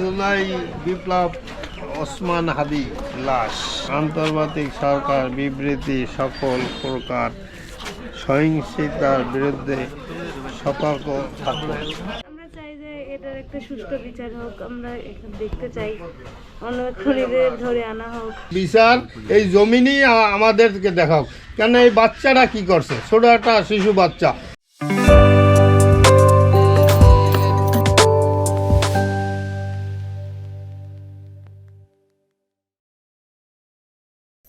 জুলাই বিপ্লব ওসমান হাদি লাশ, আন্তর্জাতিক সরকার বিবৃতি, সকল প্রকার সহিংসতার বিরুদ্ধে সতর্ক থাকবে। আমরা চাই যে এটার একটা সুষ্ঠু বিচার হোক। আমরা দেখতে চাই অন্য খুনিদের ধরে আনা হোক। বিচার এই জমিনই আমাদেরকে দেখাও, কেন এই বাচ্চারা কি করছে, ছোট একটা শিশু বাচ্চা।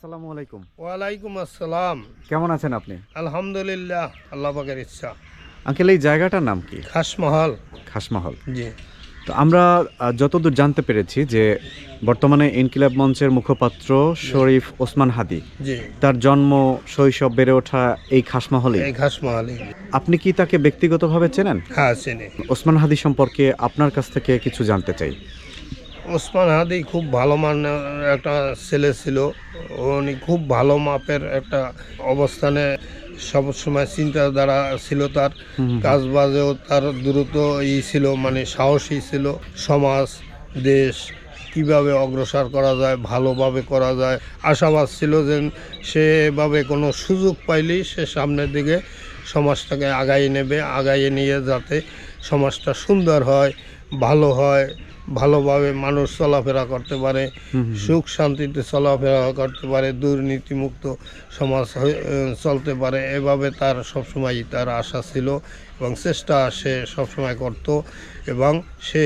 আসসালামু আলাইকুম। ওয়ালাইকুম আসসালাম। কেমন আছেন আপনি? আলহামদুলিল্লাহ, আল্লাহ পাকের ইচ্ছা। আঙ্কেল, এই জায়গাটার নাম কি? খাসমহল। খাসমহল। জি। তো আমরা যতদূর জানতে পেরেছি যে বর্তমানে ইনকিলাব মঞ্চের মুখপাত্র শরীফ ওসমান হাদি, জি, তার জন্ম শৈশব বেড়ে ওঠা এই খাসমহলে। এই খাসমহলে। আপনি কি তাকে ব্যক্তিগতভাবে চেনেন? হ্যাঁ, চিনি। ওসমান হাদি সম্পর্কে আপনার কাছ থেকে কিছু জানতে চাই। ওসমান হাদি খুব ভালো মানের একটা ছেলে ছিল। উনি খুব ভালো মাপের একটা অবস্থানে সবসময় চিন্তাধারা ছিল তার। কাজ বাজেও তার দ্রুত ছিল, মানে সাহসী ছিল। সমাজ দেশ কিভাবে অগ্রসর করা যায়, ভালোভাবে করা যায় আশাবাদ ছিল যে সেভাবে কোনো সুযোগ পাইলেই সে সামনের দিকে সমাজটাকে আগাইয়ে নেবে, আগাইয়ে নিয়ে যাতে সমাজটা সুন্দর হয়, ভালো হয়, ভালোভাবে মানুষ চলাফেরা করতে পারে, সুখ শান্তিতে চলাফেরা করতে পারে, দুর্নীতিমুক্ত সমাজ চলতে পারে। এভাবে তার সবসময় তার আশা ছিল এবং চেষ্টা সে সবসময় করত, এবং সে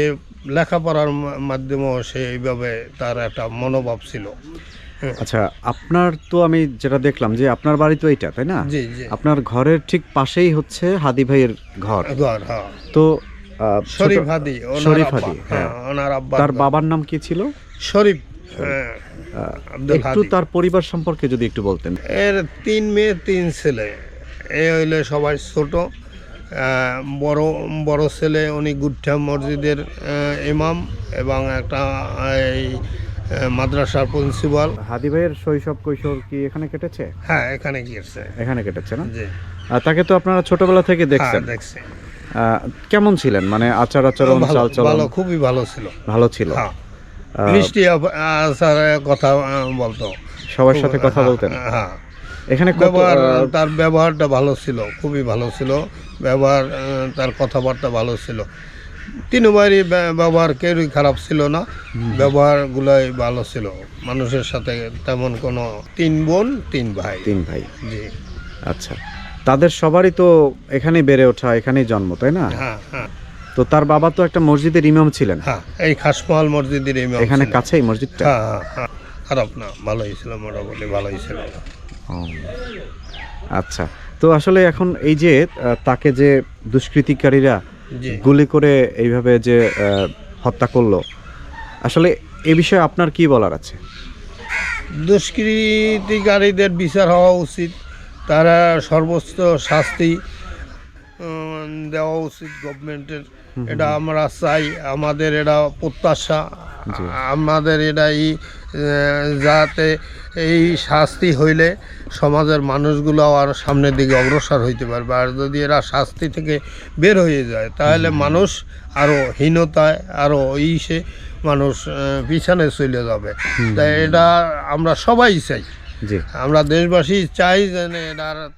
লেখাপড়ার মাধ্যমেও সে এইভাবে তার একটা মনোভাব ছিল। আচ্ছা, আপনার তো আমি যেটা দেখলাম যে আপনার বাড়ি তো এইটা, তাই না? জি জি। আপনার ঘরের ঠিক পাশেই হচ্ছে হাদি ভাইয়ের ঘর। হ্যাঁ। তো শরীফ হাদি, শরীফ হাদি, হ্যাঁ। ওনার আব্বা। তার বাবার নাম কি ছিল? শরীফ। একটু তার পরিবার সম্পর্কে যদি একটু বলতেন। এর 3 মেয়ে 3 ছেলে। এ হইলে সবাই ছোট। বড় ছেলে উনি গুট্ঠা মসজিদের ইমাম এবং একটা এই মাদ্রাসার প্রিন্সিপাল। হাদি ভাইয়ের শৈশব কৈশোর কি এখানে কেটেছে? হ্যাঁ, এখানে গিয়েছে। এখানে কেটেছে না? জি। তাকে তো আপনারা ছোটবেলা থেকে দেখছেন। হ্যাঁ, দেখছি। কেমন ছিলেন, মানে আচার আচরণ, চালচলন? ভালো, খুবই ভালো ছিল। ভালো ছিল। হ্যাঁ, মিষ্টি আচারের কথা বলতো, সবার সাথে কথা বলতেন। হ্যাঁ। এখানে তার ব্যবহারটা ভালো ছিল, খুবই ভালো ছিল ব্যবহার। তার কথাবার্তা ভালো ছিল। তিনবারই ব্যবহার কেউই খারাপ ছিল না, ব্যবহারগুলোই ভালো ছিল মানুষের সাথে। তেমন কোনো 3 বোন 3 ভাই। 3 ভাই। জি। আচ্ছা, তাদের সবারই তো এখানেই বেড়ে ওঠা, এখানেই জন্ম, তাই না? হ্যাঁ হ্যাঁ। তো তার বাবা তো একটা মসজিদের ইমাম ছিলেন। হ্যাঁ, এই খাসমহল মসজিদের ইমাম। এখানে কাছেই মসজিদটা। হ্যাঁ হ্যাঁ হ্যাঁ, খারাপ না, ভালোই ছিল, মোটামুটি ভালোই ছিল। আচ্ছা, তো আসলে এখন এই যে তাকে যে দুষ্কৃতিকারীরা জি। গুলি করে এইভাবে যে হত্যা করলো, আসলে এ বিষয়ে আপনার কি বলার আছে? দুষ্কৃতিকারীদের বিচার হওয়া উচিত, তারা সর্বোচ্চ শাস্তি দেওয়া উচিত গভর্নমেন্টের। এটা আমরা চাই, আমাদের এটা প্রত্যাশা, আমাদের এটাই যাতে এই শাস্তি হইলে সমাজের মানুষগুলো আর সামনের দিকে অগ্রসর হইতে পারবে। আর যদি এরা শাস্তি থেকে বের হয়ে যায় তাহলে মানুষ আরও হীনতায়, আরও সে মানুষ পিছনে চলে যাবে। তাই এটা আমরা সবাই চাই, আমরা দেশবাসী চাই যে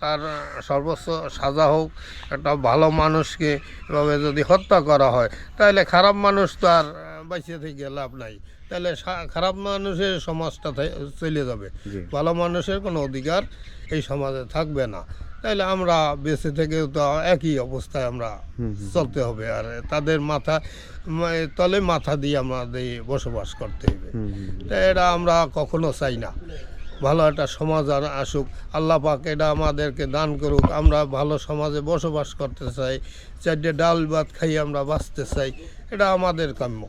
তার সর্বোচ্চ সাজা হোক। একটা ভালো মানুষকে এভাবে যদি হত্যা করা হয় তাহলে খারাপ মানুষ তো আর বেঁচে থেকে লাভ নাই, তাহলে খারাপ মানুষের সমাজটা চলে যাবে, ভালো মানুষের কোনো অধিকার এই সমাজে থাকবে না। তাহলে আমরা বেঁচে থেকে তো একই অবস্থায় আমরা চলতে হবে, আর তাদের তলে মাথা দিয়ে আমাদের বসবাস করতে হবে। তাই এটা আমরা কখনো চাই না। ভালো একটা সমাজ আর আসুক, আল্লাহ পাক এটা আমাদেরকে দান করুক। আমরা ভালো সমাজে বসবাস করতে চাই, 4টে ডাল ভাত খাই আমরা বাঁচতে চাই, এটা আমাদের কাম্য।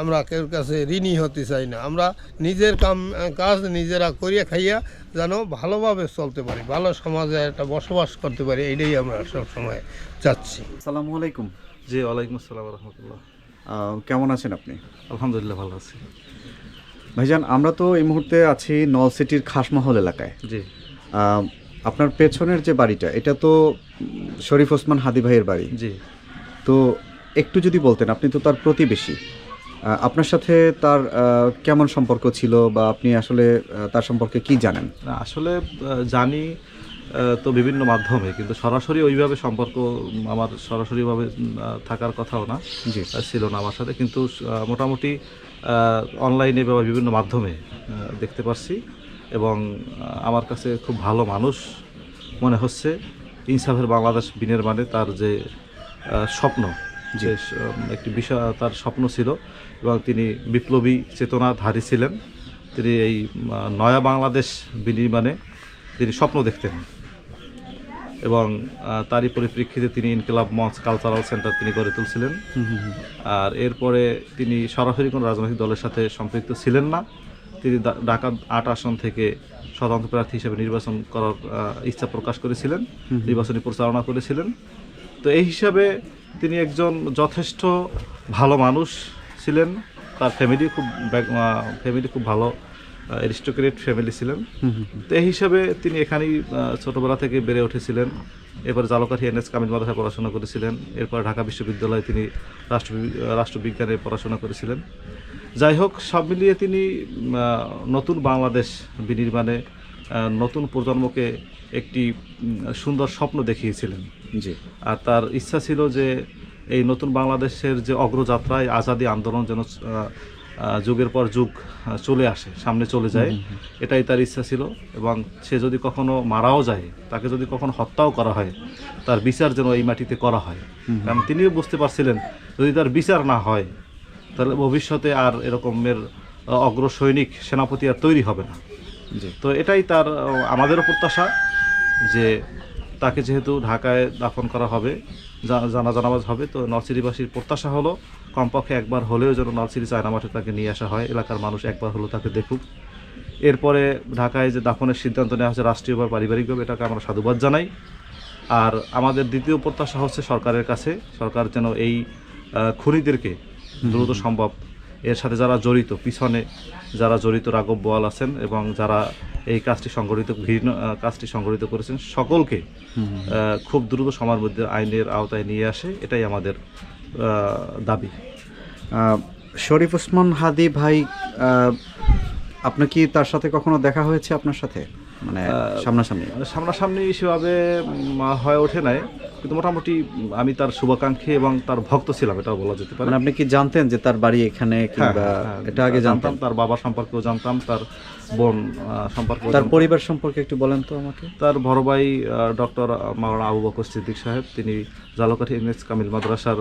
আমরা কেউর কাছে ঋণী হতে চাই না। আমরা নিজের কাজ নিজেরা করিয়া খাইয়া যেন ভালোভাবে চলতে পারি, ভালো সমাজে একটা বসবাস করতে পারি, এইটাই আমরা সবসময় চাচ্ছি। আসসালামু আলাইকুম। জি, ওয়ালাইকুম আসসালাম রহমতুল্লাহ। কেমন আছেন আপনি? আলহামদুলিল্লাহ, ভালো আছি। ভাইজান, আমরা তো এই মুহূর্তে আছি নলসিটির খাসমহল এলাকায়। জি। আপনার পেছনের যে বাড়িটা, এটা তো শরীফ ওসমান হাদি ভাইয়ের বাড়ি। জি। তো একটু যদি বলতেন, আপনি তো তার প্রতিবেশী, আপনার সাথে তার কেমন সম্পর্ক ছিল বা আপনি আসলে তার সম্পর্কে কি জানেন? না, আসলে জানি তো বিভিন্ন মাধ্যমে, কিন্তু সরাসরি ওইভাবে সম্পর্ক আমার সরাসরিভাবে থাকার কথাও না, জি। ছিল না আমার সাথে, কিন্তু মোটামুটি অনলাইনে বা বিভিন্ন মাধ্যমে দেখতে পারছি এবং আমার কাছে খুব ভালো মানুষ মনে হচ্ছে। ইনসাফের বাংলাদেশ বিনির্মাণে তার যে স্বপ্ন, যে একটি বিষয় তার স্বপ্ন ছিল এবং তিনি বিপ্লবী চেতনাধারী ছিলেন। তিনি এই নয়া বাংলাদেশ বিনির্মাণে তিনি স্বপ্ন দেখতেন এবং তারই পরিপ্রেক্ষিতে তিনি ইনকিলাব মঞ্চ কালচারাল সেন্টার তিনি গড়ে তুলছিলেন। আর এরপরে তিনি সরাসরি কোনো রাজনৈতিক দলের সাথে সম্পৃক্ত ছিলেন না। তিনি ঢাকা ৮ আসন থেকে স্বতন্ত্র প্রার্থী হিসেবে নির্বাচন করার ইচ্ছা প্রকাশ করেছিলেন, নির্বাচনী প্রচারণা করেছিলেন। তো এই হিসাবে তিনি একজন যথেষ্ট ভালো মানুষ ছিলেন। তার ফ্যামিলি খুব ভালো অ্যারিস্টোক্রেট ফ্যামিলি ছিলেন। তো এই হিসাবে তিনি এখানেই ছোটোবেলা থেকে বেড়ে উঠেছিলেন। এরপর জালকাঠি NS কামিল মাদ্রাসায় পড়াশোনা করেছিলেন। এরপর ঢাকা বিশ্ববিদ্যালয়ে তিনি রাষ্ট্রবিজ্ঞানে পড়াশোনা করেছিলেন। যাই হোক, সব মিলিয়ে তিনি নতুন বাংলাদেশ বিনির্মাণে নতুন প্রজন্মকে একটি সুন্দর স্বপ্ন দেখিয়েছিলেন। জি। আর তার ইচ্ছা ছিল যে এই নতুন বাংলাদেশের যে অগ্রযাত্রায় আজাদী আন্দোলন যেন যুগের পর যুগ চলে আসে, সামনে চলে যায়, এটাই তার ইচ্ছা ছিল। এবং সে যদি কখনো মারাও যায়, তাকে যদি কখনো হত্যাও করা হয়, তার বিচার যেন এই মাটিতে করা হয়। কারণ তিনিও বুঝতে পারছিলেন যদি তার বিচার না হয় তাহলে ভবিষ্যতে আর এরকমের অগ্রসৈনিক সেনাপতি আর তৈরি হবে না। তো এটাই তার আমাদেরও প্রত্যাশা যে তাকে যেহেতু ঢাকায় দাফন করা হবে, জানাজা নামাজ হবে, তো নলছিরিবাসীর প্রত্যাশা হলো কমপক্ষে একবার হলেও যেন নলছিরি চায়না মাঠে তাকে নিয়ে আসা হয়, এলাকার মানুষ একবার হলেও তাকে দেখুক। এরপরে ঢাকায় যে দাফনের সিদ্ধান্ত নেওয়া হচ্ছে রাষ্ট্রীয় বা পারিবারিকভাবে, এটাকে আমরা সাধুবাদ জানাই। আর আমাদের দ্বিতীয় প্রত্যাশা হচ্ছে সরকারের কাছে, সরকার যেন এই খুনিদেরকে দ্রুত সম্ভব, এর সাথে যারা জড়িত, পিছনে যারা জড়িত রাঘব বোয়াল আছেন এবং যারা এই কাজটি সংগঠিত করেছেন, সকলকে খুব দ্রুত সময়ের মধ্যে আইনের আওতায় নিয়ে আসে, এটাই আমাদের দাবি। শরীফ ওসমান হাদি ভাই, আপনার কি তার সাথে কখনো দেখা হয়েছে আপনার সাথে, মানে সামনাসামনি সেভাবে হয়ে ওঠে নাই, কিন্তু মোটামুটি আমি তার শুভাকাঙ্ক্ষী এবং তার ভক্ত ছিলাম, এটাও বলা যেতে পারে। মানে আপনি কি জানতেন যে তার বাড়ি এখানে, কিংবা এটা আগে জানতাম? তার বাবা সম্পর্কেও জানতাম, তার বোন সম্পর্কে, তার পরিবার সম্পর্কে একটু বলেন তো আমাকে। তার বড় ভাই ডক্টর মাওলানা আবু বকর সিদ্দিক সাহেব, তিনি জালকাঠি NS কামিল মাদ্রাসার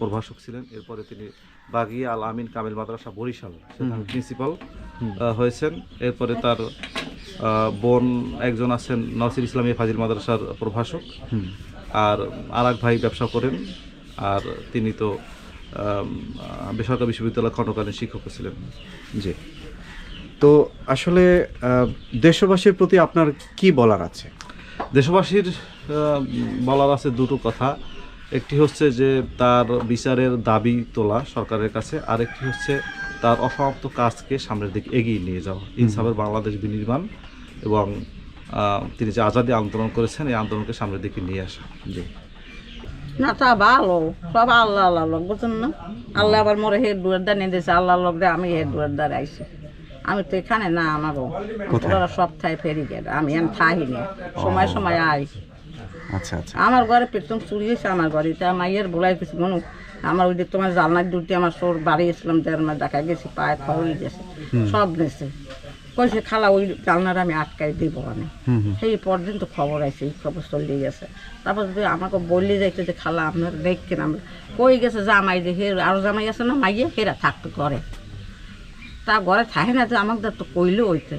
প্রভাষক ছিলেন। এরপরে তিনি বাগিয়া আল আমিন কামিল মাদ্রাসা বরিশাল সেখানে প্রিন্সিপাল হয়েছেন। এরপরে তার বোন একজন আছেন নলছিরি ইসলামিয়া ফাজিল মাদ্রাসার প্রভাষক, আর এক ভাই ব্যবসা করেন, আর তিনি তো বেসরকারি বিশ্ববিদ্যালয় খণ্ডকালীন শিক্ষক ছিলেন। জি। তো আসলে দেশবাসীর প্রতি আপনার কি বলার আছে? দেশবাসীর বলার আছে দুটো কথা। একটি হচ্ছে যে তার বিচারের দাবি তোলা সরকারের কাছে, আর একটি হচ্ছে তার অসমাপ্ত কাজকে সামনের দিকে এগিয়ে নিয়ে যাওয়া, ইনসাফের বাংলাদেশ বিনির্মাণ এবং তিনি যে আজাদী আন্দোলন করেছেন, এই আন্দোলনকে সামনের দিকে নিয়ে আসা। জি। না, তা ভালো, সব আল্লাহ আল্লাহ লোক, বুঝছেন না? আল্লাহ আবার মোরে হেড দুয়ার দ্বার নিয়ে দিয়েছে, আল্লাহ লোক দিয়ে আমি হেড দুয়ার দ্বার আইসি। আমি তো এখানে না, আমারও ওরা সব ঠাই ফেরি গেল, আমি এখন থাইনি, সময় সময় আই। আচ্ছা আচ্ছা। আমার ঘরে পেট্রোল চুরি হয়েছে, আমার ঘরে তা মাইয়ের বলাই কিছু মনু, আমার ওই যে তোমার জালনার দুটি আমার সোর বাড়িয়েছিলাম, দেড় মাস দেখা গেছি, পায়ে খাওয়াই গেছে, সব নেছে। কইছে খালা ওই জালনার আমি আটকাই দিব মানে, সেই পরদিন তো খবর আছে, এই খবর চলে গেছে। তারপর যদি আমাকে বললে যাইতে যে খালা আপনার দেখছেন, আমরা কই গেছে জামাই, যে হে আরো জামাই আছে না মাইয়ে, হেরা থাকতো ঘরে, তা ঘরে থাকে না, যে আমাকে তো কইলে ওইতে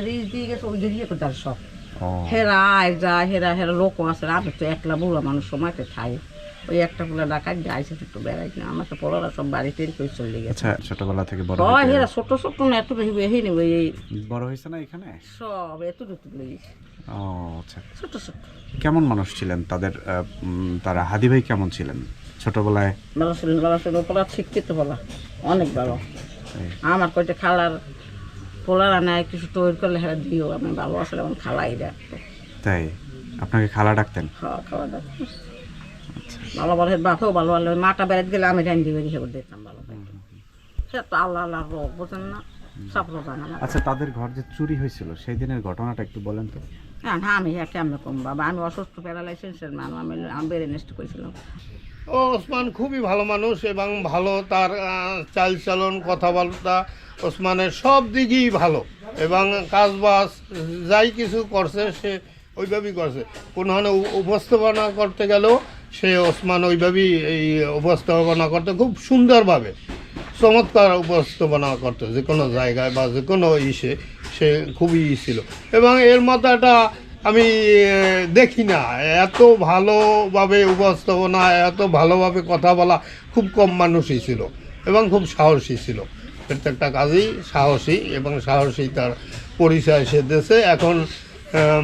রিচ দিয়ে গেছে, ওই দিয়ে তার সব হেরা আয় যায়, হেরা হেরা লোকও আছে, আমি তো একলা বুড়া মানুষ, সময়তে খাই, ওই একটা পুলা ডাকাত যাইছে একটু বেড়াই না, আমার তো পড়ারা সব বাড়িতে চলে গেছে। ছোটবেলা থেকে বড় হেরা ছোট ছোট না, এত এই বড় হয়েছে না এখানে, সব এতটুকু লেগেছে। ও আচ্ছা। ছোট ছোট কেমন মানুষ ছিলেন তাদের, তারা হাদি ভাই কেমন ছিলেন ছোটবেলায়? ভালো ছিলেন, ভালো ছিল, পোলা শিক্ষিত বলা অনেক ভালো। আমার কয়টা খালার পোলারা নেয় কিছু তৈরি করলে হেরা দিও, আমি ভালো আসলে আমার খালাই ডাকতো। তাই আপনাকে খালা ডাকতেন? হ্যাঁ, খাওয়া ডাকতো ভালো ভালো, বাপেও ভালো ভালো, মাটা বেড়াতে গেলে আমি রান্দি বেরিয়ে দিতাম ভালো। সে তো আল্লাহ আল্লাহ রোগ বোঝেন না, সব রোগ আনা না। আচ্ছা, তাদের ঘর যে চুরি হয়েছিল সেই দিনের ঘটনাটা একটু বলেন তো। হ্যাঁ না, আমি কেমন কম বাবা, আমি অসুস্থ প্যারালাইসিসের মানুষ, আমি বেড়ে নষ্ট করেছিলাম। ও ওসমান খুবই ভালো মানুষ এবং ভালো তার চালচলন কথাবার্তা, ওসমানের সব দিকই ভালো এবং কাজবাজ যাই কিছু করছে সে ওইভাবেই করছে। কোনোখানে উপস্থাপনা করতে গেলেও সে ওসমান ওইভাবেই এই উপস্থাপনা করতে খুব সুন্দরভাবে চমৎকার উপস্থাপনা করতো যে কোনো জায়গায় বা যে কোনো ইসে সে খুবই ছিল। এবং এর মতো একটা আমি দেখি না, এত ভালোভাবে উপস্থাপনা, এত ভালোভাবে কথা বলা খুব কম মানুষই ছিল এবং খুব সাহসী ছিল। প্রত্যেকটা কাজেই সাহসী এবং সাহসী তার পরিচয় সে দেশে। এখন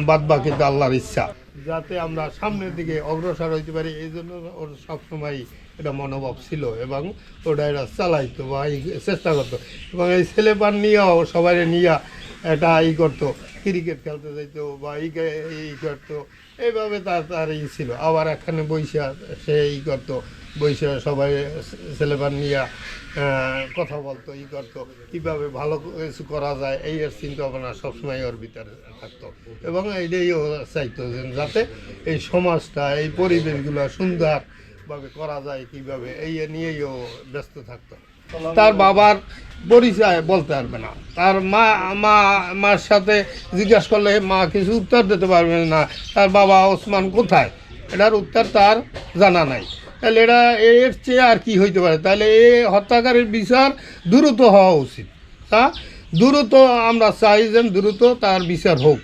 বাদবাকি তো আল্লাহর ইচ্ছা, যাতে আমরা সামনের দিকে অগ্রসর হইতে পারি, এই জন্য ওর সবসময় এটা মনোভাব ছিল এবং ওটা এরা চালাইতো বা চেষ্টা করতো। এবং এই ছেলেপান নিয়েও সবাই নিয়ে এটা করতো, ক্রিকেট খেলতে যাইতো বা এই করতো, এইভাবে তার ছিল। আবার এখানে বৈশা সে করতো, বৈশা সবাই ছেলেপান নিয়ে কথা বলতো, করতো কীভাবে ভালো কিছু করা যায়, এই চিন্তা ভাবনা সবসময় ওর ভিতরে থাকতো। এবং এইটাই ও চাইতো যে যাতে এই সমাজটা, এই পরিবেশগুলো সুন্দরভাবে করা যায় কীভাবে, এই নিয়েই ও ব্যস্ত থাকতো। তার বাবার পরিচয় বলতে পারবে না, তার মার সাথে জিজ্ঞাসা করলে মা কিছু উত্তর দিতে পারবে না, তার বাবা ওসমান কোথায় এটার উত্তর তার জানা নাই। তাহলে এটা এর চেয়ে আর কি হইতে পারে? তাহলে এই হত্যাকারীর বিচার দ্রুত হওয়া উচিত, তা দ্রুত আমরা চাই যে দ্রুত তার বিচার হোক।